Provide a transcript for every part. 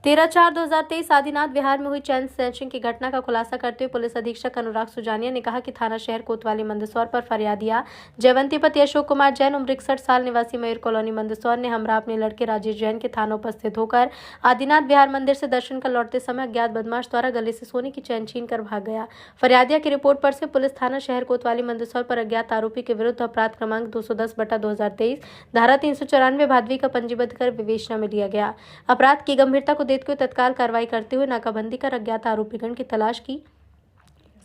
13/4/2023 आदिनाथ विहार में हुई chain snatching की घटना का खुलासा करते हुए पुलिस अधीक्षक अनुराग सुजानिया ने कहा कि थाना शहर कोतवाली मंदसौर पर फरियादिया जयवंतीपति अशोक कुमार जैन उम्र 61 साल निवासी मयूर कॉलोनी मंदसौर ने हमरा अपने लड़के राजेश जैन के थाना उपस्थित होकर आदिनाथ विहार मंदिर से दर्शन कर लौटते समय अज्ञात बदमाश द्वारा गले से सोने की चैन छीन कर भाग गया। फरियादिया की रिपोर्ट पर से पुलिस थाना शहर कोतवाली मंदसौर पर अज्ञात आरोपी के विरुद्ध अपराध क्रमांक 210/2023 धारा 394 भादवी का पंजीबद्ध कर विवेचना में लिया गया। अपराध की गंभीरता को देखते हुए तत्काल कार्रवाई करते हुए नाकाबंदी कर अज्ञात आरोपीगण की तलाश की।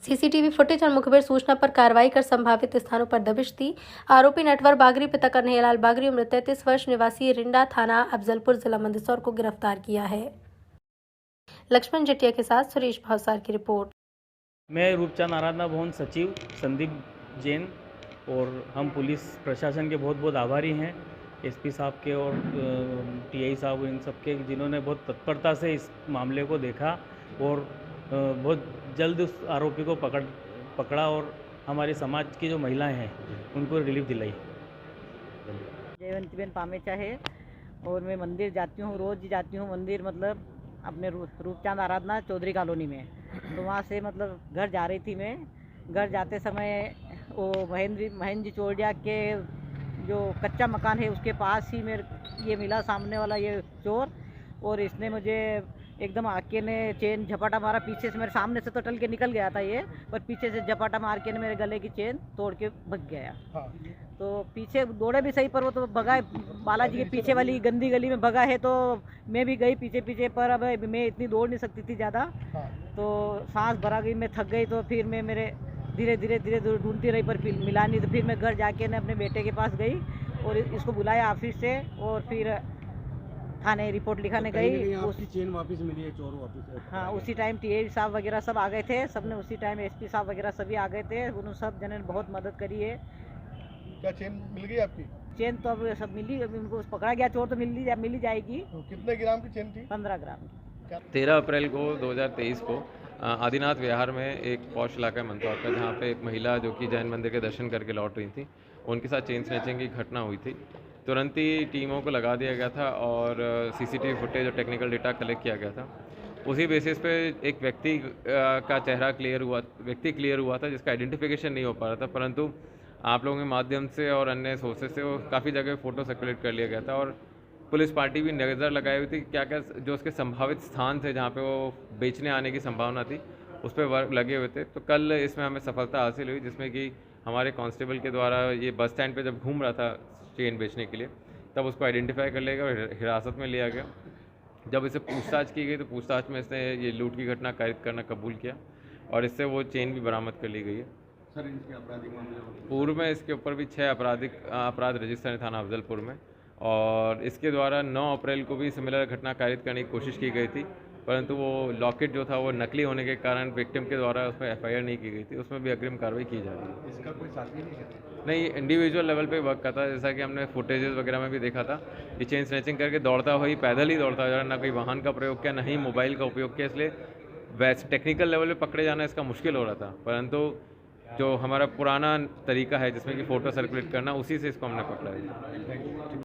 सीसीटीवी फुटेज और मुखबिर सूचना पर कार्रवाई कर संभावित स्थानों पर दबिश दी। आरोपी नटवर बागरी पिता कन्हैयालाल बागरी उम्र 33 वर्ष निवासी रिंडा थाना अफजलपुर जिला मंदसौर को गिरफ्तार किया है। लक्ष्मण जटिया के साथ सुरेश भावसार की रिपोर्ट। मैं रूपचंद आराधना भवन सचिव संदीप जैन और हम पुलिस प्रशासन के बहुत बहुत आभारी हैं, एसपी साहब के और टीआई साहब इन सब के, जिन्होंने बहुत तत्परता से इस मामले को देखा और बहुत जल्द उस आरोपी को पकड़ा और हमारे समाज की जो महिलाएं हैं उनको रिलीफ दिलाई। जयवंतीबेन पामेचा है और मैं मंदिर जाती हूँ, रोज़ जाती हूँ मंदिर, मतलब अपने रूपचंद आराधना चौधरी कॉलोनी में। तो वहाँ से मतलब घर जा रही थी मैं। घर जाते समय वो महेंद्र जी चोरडिया के जो कच्चा मकान है उसके पास ही मेरे ये मिला सामने वाला ये चोर, और इसने मुझे एकदम आके ने चेन झपाटा मारा पीछे से। मेरे सामने से तो टल के निकल गया था ये, पर पीछे से झपाटा मार के ने मेरे गले की चेन तोड़ के भग गया। हाँ। तो पीछे दौड़े भी सही, पर वो तो भगा बालाजी के पीछे वाली गंदी गली में भगा है, तो मैं भी गई पीछे पीछे, पर अब मैं इतनी दौड़ नहीं सकती थी ज़्यादा। हाँ। तो सांस भरा गई, मैं थक गई, तो फिर मैं मेरे धीरे धीरे ढूंढती रही पर मिला नहीं। तो फिर मैं घर जाके ने अपने बेटे के पास गई और इसको बुलाया ऑफिस से, और फिर थाने रिपोर्ट लिखाने गई। उसकी चेन वापस मिली है, चोर वापस। हाँ, उसी टाइम टीए साहब वगैरह सब आ गए थे, सबने उसी टाइम एसपी साहब वगैरह सभी आ गए थे, उन्होंने सब जने ने बहुत मदद करी है। क्या चेन मिल गई आपकी? चेन तो अब सब मिली, अभी उनको पकड़ा गया चोर तो मिल ही जाएगी। तो कितने ग्राम की चेन थी? 15 ग्राम की। 13 अप्रैल को 2023 को आदिनाथ विहार में एक पॉश इलाका है मंदसौर का, जहाँ पे एक महिला जो कि जैन मंदिर के दर्शन करके लौट रही थी, उनके साथ चेन स्नैचिंग की घटना हुई थी। तुरंत ही टीमों को लगा दिया गया था और सीसीटीवी फुटेज और टेक्निकल डेटा कलेक्ट किया गया था। उसी बेसिस पे एक व्यक्ति का चेहरा क्लियर हुआ था जिसका आइडेंटिफिकेशन नहीं हो पा रहा था, परंतु आप लोगों के माध्यम से और अन्य सोर्सेज से वो काफ़ी जगह फ़ोटो सर्कुलेट कर लिया गया था और पुलिस पार्टी भी नज़र लगाई हुई थी क्या क्या जो उसके संभावित स्थान थे जहाँ पे वो बेचने आने की संभावना थी, उस पर वर्क लगे हुए थे। तो कल इसमें हमें सफलता हासिल हुई, जिसमें कि हमारे कांस्टेबल के द्वारा ये बस स्टैंड पे जब घूम रहा था चेन बेचने के लिए, तब उसको आइडेंटिफाई कर लिया गया और हिरासत में लिया गया। जब इसे पूछताछ की गई तो पूछताछ में इसने ये लूट की घटना कायद करना कबूल किया और इससे वो चेन भी बरामद कर ली गई है। सर, इनके आपराधिक मामले पूर्व में इसके ऊपर भी 6 अपराध रजिस्टर है थाना अफजलपुर में, और इसके द्वारा 9 अप्रैल को भी सिमिलर घटना कारित करने की कोशिश की गई थी, परंतु वो लॉकेट जो था वो नकली होने के कारण विक्टिम के द्वारा उसमें एफआईआर नहीं की गई थी, उसमें भी अग्रिम कार्रवाई की जा रही है। इसका कोई साथी नहीं, इंडिविजुअल लेवल पे वर्क करता है, जैसा कि हमने फुटेजेस वगैरह में भी देखा था कि चेन स्नैचिंग करके दौड़ता हुआ ही पैदल ही दौड़ता जा रहा, ना कोई वाहन का प्रयोग किया, ना ही मोबाइल का उपयोग किया, इसलिए वैसे टेक्निकल लेवल पे पकड़े जाना इसका मुश्किल हो रहा था, परंतु जो हमारा पुराना तरीका है जिसमें कि फ़ोटो सर्कुलेट करना, उसी से इसको हमने पकड़ा है।